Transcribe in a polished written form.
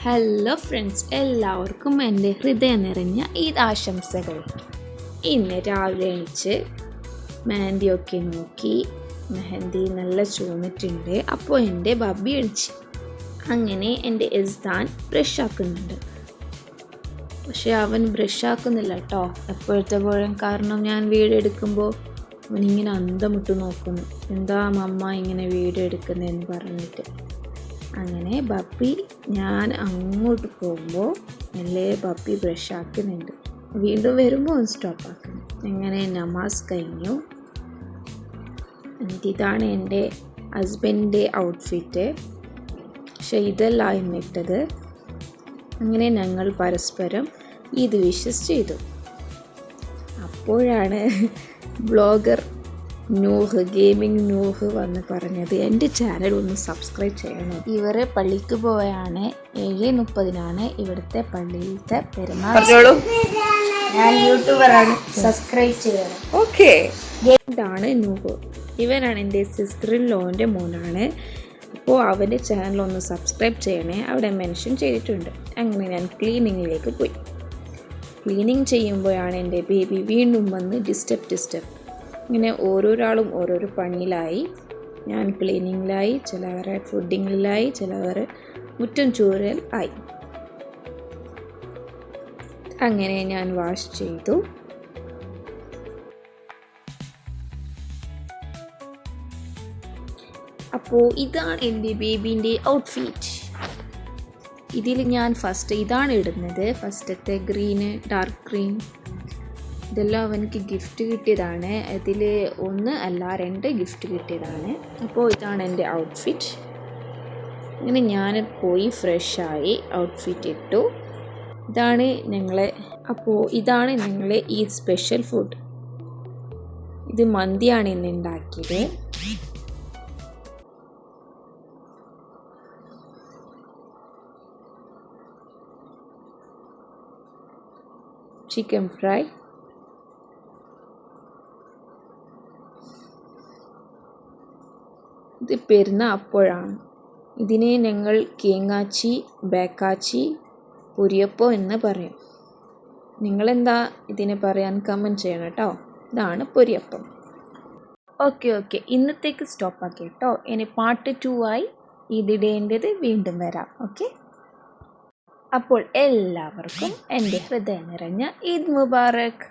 Hello friends, എല്ലാവർക്കും എൻ്റെ ഹൃദയം നിറഞ്ഞ ഈദ് ആശംസകൾ. ഇന്ന് രാവിലെ എണീച്ച് മെഹന്തിയൊക്കെ നോക്കി, മെഹന്തി നല്ല ചുവന്നിട്ടുണ്ട്. അപ്പോൾ എൻ്റെ ബബ്ബി എണിച്ച് അങ്ങനെ എൻ്റെ ഇസ്താൻ ബ്രഷ് ആക്കുന്നുണ്ട്. പക്ഷെ അവൻ ബ്രഷ് ആക്കുന്നില്ല കേട്ടോ, എപ്പോഴത്തെ പോലെ. കാരണം ഞാൻ വീഡിയോ എടുക്കുമ്പോൾ അവനിങ്ങനെ അന്തമിട്ട് നോക്കുന്നു, എന്താ മമ്മ ഇങ്ങനെ വീഡിയോ എടുക്കുന്നതെന്ന് പറഞ്ഞിട്ട്. അങ്ങനെ ബപ്പി ഞാൻ അങ്ങോട്ട് പോകുമ്പോൾ മെല്ലെ ബപ്പി ബ്രഷ് ആക്കുന്നുണ്ട്. വീണ്ടും വരുമ്പോൾ സ്റ്റോപ്പ് ആക്കുന്നു. അങ്ങനെ നമാസ് കഴിഞ്ഞു. എന്നിട്ട് ഇതാണ് എൻ്റെ ഹസ്ബൻഡിൻ്റെ ഔട്ട്ഫിറ്റ്. പക്ഷെ ഇതല്ല എന്നിട്ടത്. അങ്ങനെ ഞങ്ങൾ പരസ്പരം ഇത് വിഷസ് ചെയ്തു. അപ്പോഴാണ് ബ്ലോഗർ നൂഹ്, ഗെയിമിംഗ് നൂഹ് വന്ന് പറഞ്ഞത് എൻ്റെ ചാനൽ ഒന്ന് സബ്സ്ക്രൈബ് ചെയ്യണം. ഇവർ പള്ളിക്ക് പോയാണ്. 7:30 ഇവിടുത്തെ പള്ളിയിലത്തെ പെരുന്നാൾ. ഞാൻ യൂട്യൂബറാണ്, സബ്സ്ക്രൈബ് ചെയ്യണം. ഓക്കെ, ഇതാണ് നൂഹ്. ഇവനാണ് എൻ്റെ സിസ്റ്റർ ഇൻ ലോൻ്റെ മോനാണ്. അപ്പോൾ അവൻ്റെ ചാനൽ ഒന്ന് സബ്സ്ക്രൈബ് ചെയ്യണേ, അവിടെ മെൻഷൻ ചെയ്തിട്ടുണ്ട്. അങ്ങനെ ഞാൻ ക്ലീനിങ്ങിലേക്ക് പോയി. ക്ലീനിങ് ചെയ്യുമ്പോഴാണ് എൻ്റെ ബേബി വീണ്ടും വന്ന് ഡിസ്റ്റർബ്. ഇങ്ങനെ ഓരോരാളും ഓരോരോ പണിയിലായി. ഞാൻ ക്ലീനിങ്ങിലായി, ചിലവർ ഫുഡിങ്ങിലായി, ചിലവർ മുറ്റം ചൂരൽ ആയി. അങ്ങനെ ഞാൻ വാഷ് ചെയ്തു. അപ്പോൾ ഇതാണ് എൻ്റെ ബേബീൻ്റെ ഔട്ട്ഫിറ്റ്. ഇതിൽ ഞാൻ ഇതാണ് ഇടുന്നത്. ഫസ്റ്റത്തെ ഗ്രീന്, ഡാർക്ക് ഗ്രീൻ, ഇതെല്ലാം അവനക്ക് ഗിഫ്റ്റ് കിട്ടിയതാണ്. ഇതിൽ 1 അല്ല 2 ഗിഫ്റ്റ് കിട്ടിയതാണ്. അപ്പോൾ ഇതാണ് എൻ്റെ ഔട്ട്ഫിറ്റ്. ഇങ്ങനെ ഞാൻ പോയി ഫ്രഷായി ഔട്ട്ഫിറ്റ് ഇട്ടു. ഇതാണ് ഞങ്ങളെ ഈ സ്പെഷ്യൽ ഫുഡ്. ഇത് മന്തിയാണ് ഇന്ന് ഉണ്ടാക്കിയത്. ചിക്കൻ ഫ്രൈ, ഇത് പെരുന്ന അപ്പോഴാണ്. ഇതിനെ ഞങ്ങൾ കേങ്ങാച്ചി, ബേക്കാച്ചി, പൊരിയപ്പം എന്ന് പറയും. നിങ്ങളെന്താ ഇതിനെ പറയാൻ കമൻറ്റ് ചെയ്യണം കേട്ടോ. ഇതാണ് പൊരിയപ്പം. ഓക്കെ, ഇന്നത്തേക്ക് സ്റ്റോപ്പ് ആക്കി കേട്ടോ. ഇനി പാർട്ട് 2 ആയി ഇതിടേണ്ടത് വീണ്ടും വരാം. ഓക്കെ, അപ്പോൾ എല്ലാവർക്കും എൻ്റെ ഹൃദയം നിറഞ്ഞ ഈദ് മുബാറക്.